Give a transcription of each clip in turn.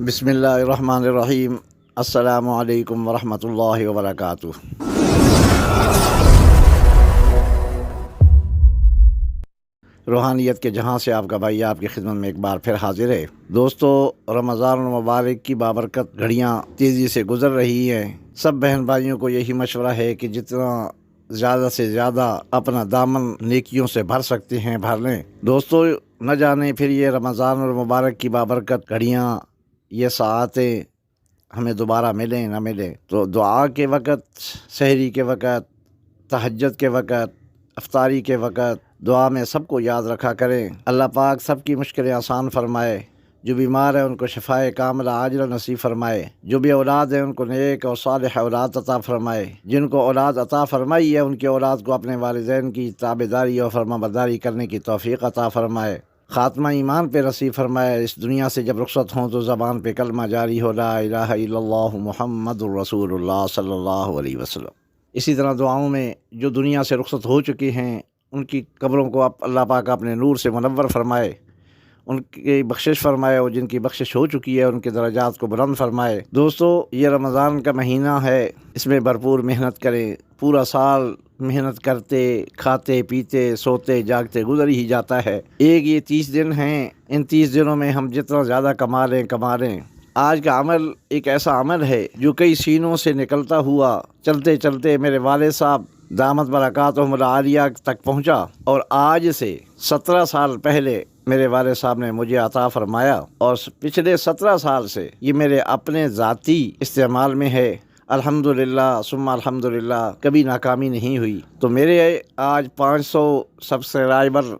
بسم اللہ الرحمن الرحیم۔ السلام علیکم ورحمۃ اللہ وبرکاتہ۔ روحانیت کے جہاں سے آپ کا بھائی آپ کی خدمت میں ایک بار پھر حاضر ہے۔ دوستو، رمضان المبارک کی بابرکت گھڑیاں تیزی سے گزر رہی ہیں۔ سب بہن بھائیوں کو یہی مشورہ ہے کہ جتنا زیادہ سے زیادہ اپنا دامن نیکیوں سے بھر سکتے ہیں بھر لیں۔ دوستو، نہ جانے پھر یہ رمضان المبارک کی بابرکت گھڑیاں، یہ ساعتیں ہمیں دوبارہ ملیں نہ ملیں، تو دعا کے وقت، سحری کے وقت، تہجد کے وقت، افطاری کے وقت دعا میں سب کو یاد رکھا کریں۔ اللہ پاک سب کی مشکلیں آسان فرمائے، جو بیمار ہیں ان کو شفائے کاملہ عاجلہ نصیب فرمائے، جو بے اولاد ہیں ان کو نیک اور صالح اولاد عطا فرمائے، جن کو اولاد عطا فرمائی ہے ان کی اولاد کو اپنے والدین کی تابعداری اور فرمانبرداری کرنے کی توفیق عطا فرمائے، خاتمہ ایمان پہ نصیب فرمائے۔ اس دنیا سے جب رخصت ہوں تو زبان پہ کلمہ جاری ہو، لا الہ الا اللہ محمد الرسول اللہ صلی اللہ علیہ وسلم۔ اسی طرح دعاؤں میں جو دنیا سے رخصت ہو چکے ہیں ان کی قبروں کو اللہ پاک اپنے نور سے منور فرمائے، ان کی بخشش فرمائے، اور جن کی بخشش ہو چکی ہے ان کے درجات کو بلند فرمائے۔ دوستو، یہ رمضان کا مہینہ ہے، اس میں بھرپور محنت کریں۔ پورا سال محنت کرتے، کھاتے پیتے، سوتے جاگتے گزر ہی جاتا ہے۔ ایک یہ 30 دن ہیں، ان 30 دنوں میں ہم جتنا زیادہ کما لیں۔ آج کا عمل ایک ایسا عمل ہے جو کئی سینوں سے نکلتا ہوا چلتے چلتے میرے والد صاحب دامت برکاتہم العالیہ تک پہنچا، اور آج سے 17 سال پہلے میرے والد صاحب نے مجھے عطا فرمایا، اور پچھلے 17 سال سے یہ میرے اپنے ذاتی استعمال میں ہے۔ الحمدللہ ثم الحمدللہ، کبھی ناکامی نہیں ہوئی۔ تو میرے آج 500 سبسکرائبر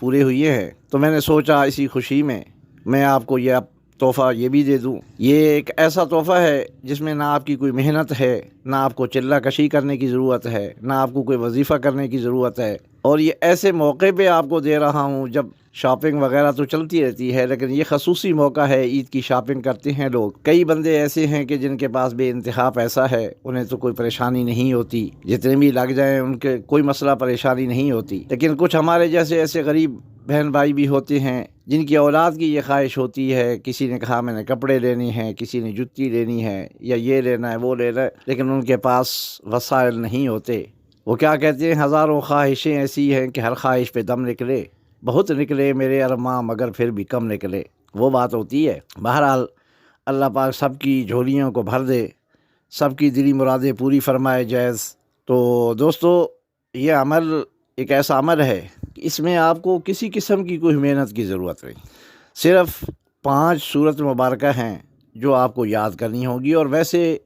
پورے ہوئے ہیں، تو میں نے سوچا اسی خوشی میں میں آپ کو یہ تحفہ یہ بھی دے دوں۔ یہ ایک ایسا تحفہ ہے جس میں نہ آپ کی کوئی محنت ہے، نہ آپ کو چلہ کشی کرنے کی ضرورت ہے، نہ آپ کو کوئی وظیفہ کرنے کی ضرورت ہے، اور یہ ایسے موقع پہ آپ کو دے رہا ہوں جب شاپنگ وغیرہ تو چلتی رہتی ہے، لیکن یہ خصوصی موقع ہے، عید کی شاپنگ کرتے ہیں لوگ۔ کئی بندے ایسے ہیں کہ جن کے پاس بے انتہا پیسہ ہے، انہیں تو کوئی پریشانی نہیں ہوتی، جتنے بھی لگ جائیں ان کے کوئی مسئلہ پریشانی نہیں ہوتی، لیکن کچھ ہمارے جیسے ایسے غریب بہن بھائی بھی ہوتے ہیں جن کی اولاد کی یہ خواہش ہوتی ہے، کسی نے کہا میں نے کپڑے لینے ہیں، کسی نے جُتی لینی ہے، یا یہ لینا ہے وہ لینا ہے، لیکن ان کے پاس وسائل نہیں ہوتے۔ وہ کیا کہتے ہیں، ہزاروں خواہشیں ایسی ہیں کہ ہر خواہش پہ دم نکلے، بہت نکلے میرے ارماں مگر پھر بھی کم نکلے، وہ بات ہوتی ہے۔ بہرحال اللہ پاک سب کی جھولیوں کو بھر دے، سب کی دلی مرادیں پوری فرمائے جیز۔ تو دوستو، یہ عمل ایک ایسا عمل ہے کہ اس میں آپ کو کسی قسم کی کوئی محنت کی ضرورت نہیں، صرف 5 سورت مبارکہ ہیں جو آپ کو یاد کرنی ہوگی، اور ویسے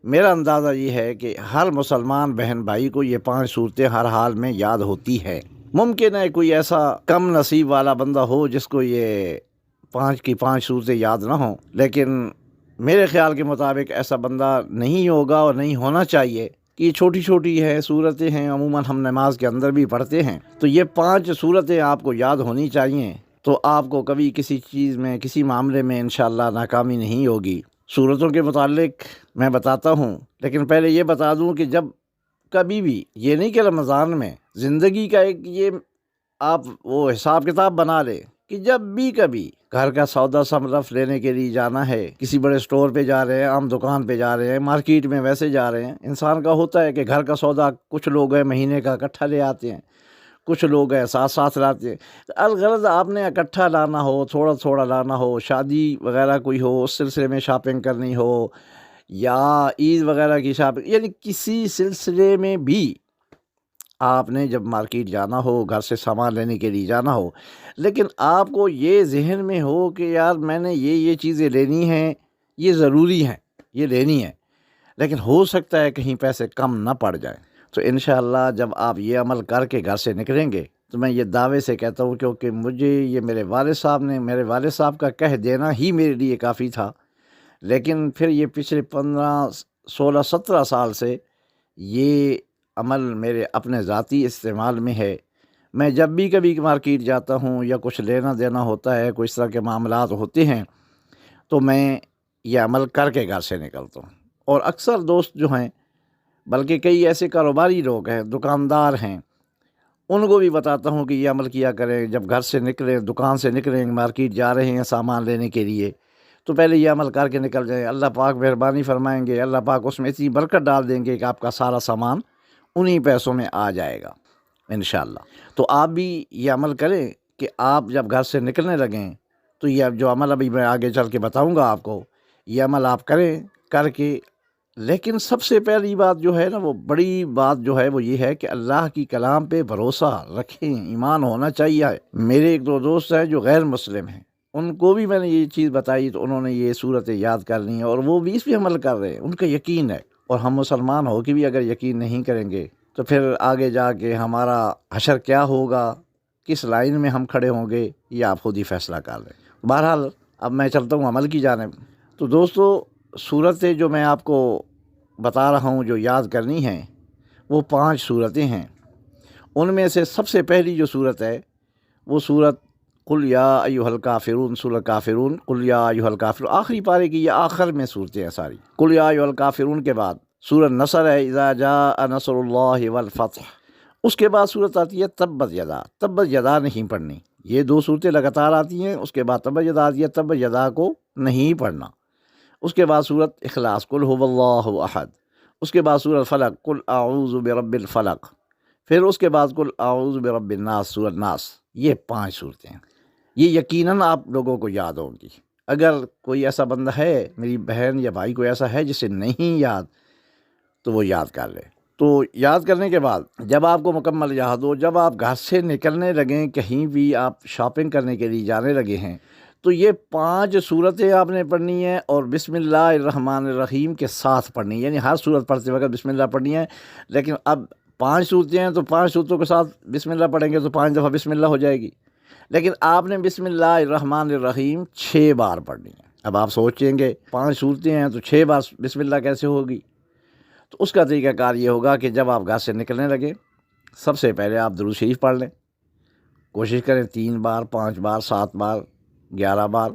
میرا اندازہ یہ ہے کہ ہر مسلمان بہن بھائی کو یہ 5 صورتیں ہر حال میں یاد ہوتی ہے۔ ممکن ہے کوئی ایسا کم نصیب والا بندہ ہو جس کو یہ 5 کی 5 صورتیں یاد نہ ہوں، لیکن میرے خیال کے مطابق ایسا بندہ نہیں ہوگا اور نہیں ہونا چاہیے کہ یہ چھوٹی چھوٹی ہے صورتیں ہیں، عموماً ہم نماز کے اندر بھی پڑھتے ہیں، تو یہ 5 صورتیں آپ کو یاد ہونی چاہیے، تو آپ کو کبھی کسی چیز میں، کسی معاملے میں انشاءاللہ ناکامی نہیں ہوگی۔ صورتوں کے متعلق میں بتاتا ہوں، لیکن پہلے یہ بتا دوں کہ جب کبھی بھی، یہ نہیں کہ رمضان میں، زندگی کا ایک یہ آپ وہ حساب کتاب بنا لیں کہ جب بھی کبھی گھر کا سودا سمرف لینے کے لیے جانا ہے، کسی بڑے سٹور پہ جا رہے ہیں، عام دکان پہ جا رہے ہیں، مارکیٹ میں ویسے جا رہے ہیں، انسان کا ہوتا ہے کہ گھر کا سودا کچھ لوگ ہیں مہینے کا اکٹھا لے آتے ہیں، کچھ لوگ ہیں ساتھ ساتھ لاتے ہیں۔ الغرض آپ نے اکٹھا لانا ہو، تھوڑا تھوڑا لانا ہو، شادی وغیرہ کوئی ہو اس سلسلے میں شاپنگ کرنی ہو، یا عید وغیرہ کی شاپنگ، یعنی کسی سلسلے میں بھی آپ نے جب مارکیٹ جانا ہو، گھر سے سامان لینے کے لیے جانا ہو، لیکن آپ کو یہ ذہن میں ہو کہ یار میں نے یہ چیزیں لینی ہیں، یہ ضروری ہیں، یہ لینی ہیں، لیکن ہو سکتا ہے کہیں پیسے کم نہ پڑ جائیں، تو انشاءاللہ جب آپ یہ عمل کر کے گھر سے نکلیں گے تو میں یہ دعوے سے کہتا ہوں، کیونکہ مجھے یہ میرے والد صاحب کا کہہ دینا ہی میرے لیے کافی تھا، لیکن پھر یہ پچھلے 15 16 17 سال سے یہ عمل میرے اپنے ذاتی استعمال میں ہے۔ میں جب بھی کبھی مارکیٹ جاتا ہوں یا کچھ لینا دینا ہوتا ہے، کوئی اس طرح کے معاملات ہوتے ہیں، تو میں یہ عمل کر کے گھر سے نکلتا ہوں، اور اکثر دوست جو ہیں، بلکہ کئی ایسے کاروباری لوگ ہیں، دکاندار ہیں، ان کو بھی بتاتا ہوں کہ یہ عمل کیا کریں، جب گھر سے نکلیں، دکان سے نکلیں، مارکیٹ جا رہے ہیں سامان لینے کے لیے، تو پہلے یہ عمل کر کے نکل جائیں، اللہ پاک مہربانی فرمائیں گے، اللہ پاک اس میں اتنی برکت ڈال دیں گے کہ آپ کا سارا سامان انہی پیسوں میں آ جائے گا انشاءاللہ۔ تو آپ بھی یہ عمل کریں کہ آپ جب گھر سے نکلنے لگیں تو یہ جو عمل ابھی میں آگے چل کے بتاؤں گا آپ کو، یہ عمل آپ کریں، کر کے لیکن سب سے پہلی بات جو ہے نا، وہ بڑی بات جو ہے وہ یہ ہے کہ اللہ کی کلام پہ بھروسہ رکھیں، ایمان ہونا چاہیے۔ میرے ایک دو دوست ہیں جو غیر مسلم ہیں، ان کو بھی میں نے یہ چیز بتائی تو انہوں نے یہ صورتیں یاد کر لی ہیں اور وہ بھی اس پہ عمل کر رہے ہیں، ان کا یقین ہے۔ اور ہم مسلمان ہو کے بھی اگر یقین نہیں کریں گے تو پھر آگے جا کے ہمارا حشر کیا ہوگا، کس لائن میں ہم کھڑے ہوں گے، یہ آپ خود ہی فیصلہ کر لیں۔ بہرحال اب میں چلتا ہوں عمل کی جانب۔ تو دوستو، صورتیں جو میں آپ کو بتا رہا ہوں جو یاد کرنی ہیں، وہ 5 صورتیں ہیں۔ ان میں سے سب سے پہلی جو صورت ہے وہ صورت قل یا ایھا الکافرون، سورہ کافرون، قل یا ایھا الکافرون، آخری پارے کی یہ آخر میں صورتیں ہیں ساری۔ قل یا ایھا الکافرون کے بعد سورہ نصر ہے، اذا جاء نصر اللہ والفتح۔ اس کے بعد صورت آتی ہے تبت یدا۔ تبت یدا نہیں پڑھنی، یہ 2 صورتیں لگاتار آتی ہیں۔ اس کے بعد تبت یدا آتی ہے، تبت یدا کو نہیں پڑھنا۔ اس کے بعد صورت اخلاص، قل هو اللہ احد۔ اس کے بعد صورت فلق، قل اعوذ برب الفلق۔ پھر اس کے بعد قل اعوذ برب الناس، سورۃ ناس۔ یہ 5 صورتیں ہیں، یہ یقیناً آپ لوگوں کو یاد ہوں گی۔ اگر کوئی ایسا بندہ ہے، میری بہن یا بھائی کوئی ایسا ہے جسے نہیں یاد، تو وہ یاد کر لے۔ تو یاد کرنے کے بعد جب آپ کو مکمل یاد ہو، جب آپ گھر سے نکلنے لگیں، کہیں بھی آپ شاپنگ کرنے کے لیے جانے لگے ہیں، تو یہ 5 صورتیں آپ نے پڑھنی ہیں اور بسم اللہ الرحمن الرحیم کے ساتھ پڑھنی ہے، یعنی ہر صورت پڑھتے وقت بسم اللہ پڑھنی ہے۔ لیکن اب 5 صورتیں ہیں تو 5 صورتوں کے ساتھ بسم اللہ پڑھیں گے تو 5 دفعہ بسم اللہ ہو جائے گی، لیکن آپ نے بسم اللہ الرحمن الرحیم 6 بار پڑھنی ہے۔ اب آپ سوچیں گے 5 صورتیں ہیں تو 6 بار بسم اللہ کیسے ہوگی؟ تو اس کا طریقہ کار یہ ہوگا کہ جب آپ گھر سے نکلنے لگے، سب سے پہلے آپ درود شریف پڑھ لیں۔ کوشش کریں 3 بار، 5 بار، 7 بار، 11 بار،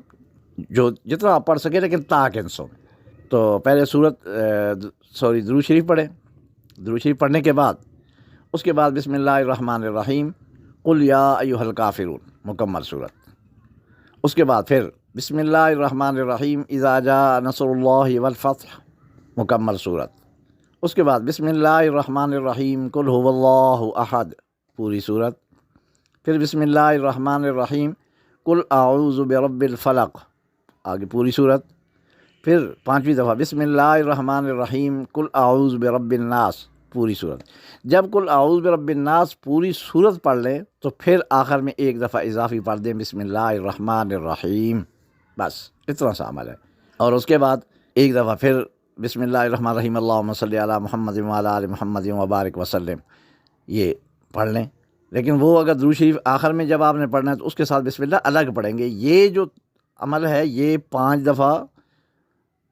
جو جتنا آپ پڑھ سکیں، لیکن تاکنسوں میں۔ تو پہلے درود شریف پڑھیں۔ درود شریف پڑھنے کے بعد اس کے بعد بسم اللہ الرحمن الرحیم، قل یا ایھا الکافرون، مکمل صورت۔ اس کے بعد پھر بسم اللہ الرحمن الرحیم، اذا جاء نصر اللہ والفتح، مکمل صورت۔ اس کے بعد بسم اللہ الرحمن الرحیم، قل هو اللہ احد، پوری صورت۔ پھر بسم اللہ الرحمن الرحیم، قل اعوذ برب الفلق، آگے پوری صورت۔ پھر 5ویں دفعہ بسم اللہ الرحمن الرحیم، قل اعوذ برب الناس، پوری صورت۔ جب قل اعوذ برب الناس پوری صورت پڑھ لیں تو پھر آخر میں 1 دفعہ اضافی پڑھ دیں بسم اللہ الرحمن الرحیم، بس اتنا سا عمل ہے۔ اور اس کے بعد 1 دفعہ پھر بسم اللہ الرحمن الرحیم، اللہم صلی علی محمد وعلی آل محمد وبارک وسلم، یہ پڑھ لیں۔ لیکن وہ اگر درود شریف آخر میں جب آپ نے پڑھنا ہے تو اس کے ساتھ بسم اللہ الگ پڑھیں گے۔ یہ جو عمل ہے یہ 5 دفعہ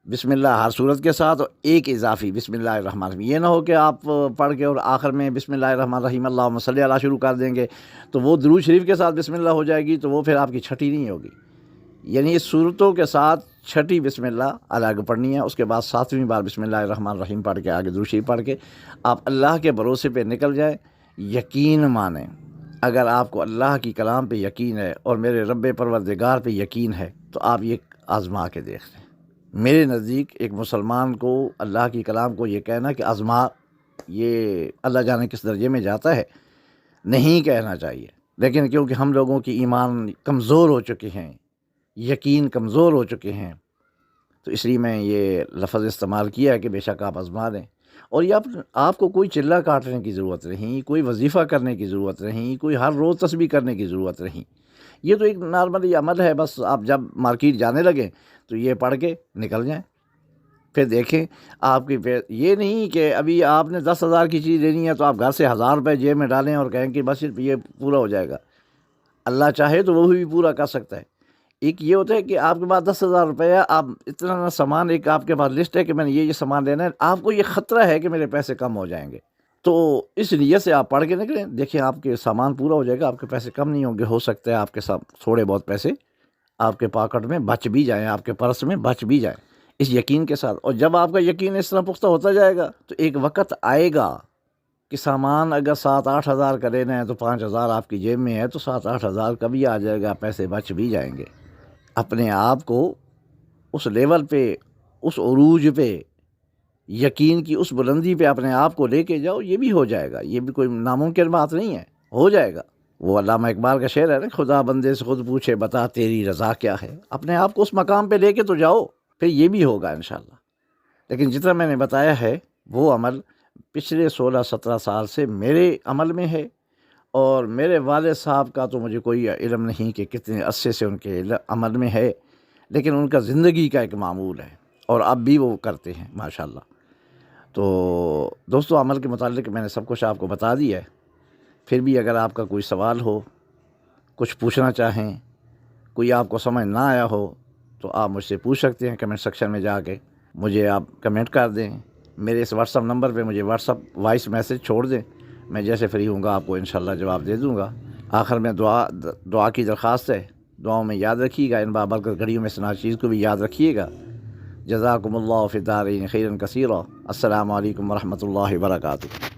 بسم اللہ ہر صورت کے ساتھ اور 1 اضافی بسم اللہ الرحمن الرحیم۔ یہ نہ ہو کہ آپ پڑھ کے اور آخر میں بسم اللہ الرحمن الرحیم اللہم صلی علی شروع کر دیں گے تو وہ درود شریف کے ساتھ بسم اللہ ہو جائے گی، تو وہ پھر آپ کی چھٹی نہیں ہوگی۔ یعنی اس صورتوں کے ساتھ چھٹی بسم اللہ الگ پڑھنی ہے۔ اس کے بعد 7ویں بار بسم اللہ الرحمن الرحیم پڑھ کے آگے درود شریف پڑھ کے آپ اللہ کے بھروسے پہ نکل جائیں۔ یقین مانیں، اگر آپ کو اللہ کی کلام پہ یقین ہے اور میرے رب پروردگار پہ یقین ہے تو آپ یہ آزما کے دیکھ لیں۔ میرے نزدیک ایک مسلمان کو اللہ کی کلام کو یہ کہنا کہ آزما، یہ اللہ جانے کس درجے میں جاتا ہے، نہیں کہنا چاہیے۔ لیکن کیونکہ ہم لوگوں کی ایمان کمزور ہو چکے ہیں، یقین کمزور ہو چکے ہیں، تو اس لیے میں یہ لفظ استعمال کیا ہے کہ بے شک آپ آزما لیں۔ اور یہ آپ کو کوئی چلہ کاٹنے کی ضرورت نہیں، کوئی وظیفہ کرنے کی ضرورت نہیں، کوئی ہر روز تسبیح کرنے کی ضرورت نہیں۔ یہ تو ایک نارمل عمل ہے، بس آپ جب مارکیٹ جانے لگیں تو یہ پڑھ کے نکل جائیں۔ پھر دیکھیں آپ کی یہ نہیں کہ ابھی آپ نے 10,000 کی چیز لینی ہے تو آپ گھر سے 1000 روپے جیب میں ڈالیں اور کہیں کہ بس یہ پورا ہو جائے گا۔ اللہ چاہے تو وہ بھی پورا کر سکتا ہے۔ ایک یہ ہوتا ہے کہ آپ کے پاس 10,000 روپے ہے، آپ اتنا سامان، ایک آپ کے پاس لسٹ ہے کہ میں نے یہ سامان لینا ہے، آپ کو یہ خطرہ ہے کہ میرے پیسے کم ہو جائیں گے، تو اس نیت سے آپ پڑھ کے نکلیں، دیکھیں آپ کے سامان پورا ہو جائے گا، آپ کے پیسے کم نہیں ہوں گے۔ ہو سکتا ہے آپ کے ساتھ تھوڑے بہت پیسے آپ کے پاکٹ میں بچ بھی جائیں، آپ کے پرس میں بچ بھی جائیں، اس یقین کے ساتھ۔ اور جب آپ کا یقین اس طرح پختہ ہوتا جائے گا تو ایک وقت آئے گا کہ سامان اگر 7-8 ہزار کا لینا ہے تو 5,000 آپ کی جیب میں ہے تو 7-8 ہزار کا بھی آ جائے گا، پیسے بچ بھی جائیں گے۔ اپنے آپ کو اس لیول پہ، اس عروج پہ، یقین کی اس بلندی پہ اپنے آپ کو لے کے جاؤ، یہ بھی ہو جائے گا، یہ بھی کوئی ناممکن بات نہیں ہے، ہو جائے گا۔ وہ علامہ اقبال کا شعر ہے نا، خدا بندے سے خود پوچھے بتا تیری رضا کیا ہے، اپنے آپ کو اس مقام پہ لے کے تو جاؤ، پھر یہ بھی ہوگا انشاءاللہ۔ لیکن جتنا میں نے بتایا ہے وہ عمل پچھلے 16-17 سال سے میرے عمل میں ہے، اور میرے والد صاحب کا تو مجھے کوئی علم نہیں کہ کتنے عرصے سے ان کے عمل میں ہے، لیکن ان کا زندگی کا ایک معمول ہے، اور اب بھی وہ کرتے ہیں ماشاءاللہ۔ تو دوستو، عمل کے متعلق میں نے سب کچھ آپ کو بتا دیا ہے، پھر بھی اگر آپ کا کوئی سوال ہو، کچھ پوچھنا چاہیں، کوئی آپ کو سمجھ نہ آیا ہو، تو آپ مجھ سے پوچھ سکتے ہیں کمنٹ سیکشن میں جا کے، مجھے آپ کمنٹ کر دیں، میرے اس واٹس اپ نمبر پہ مجھے واٹس اپ وائس میسج چھوڑ دیں، میں جیسے فری ہوں گا آپ کو انشاءاللہ جواب دے دوں گا۔ آخر میں دعا کی درخواست ہے، دعاؤں میں یاد رکھیے گا، ان بابرکت گھڑیوں میں سے چیز کو بھی یاد رکھیے گا۔ جزاکم اللہ فی الدارین خیرا کثیرا۔ السلام علیکم ورحمۃ اللہ وبرکاتہ۔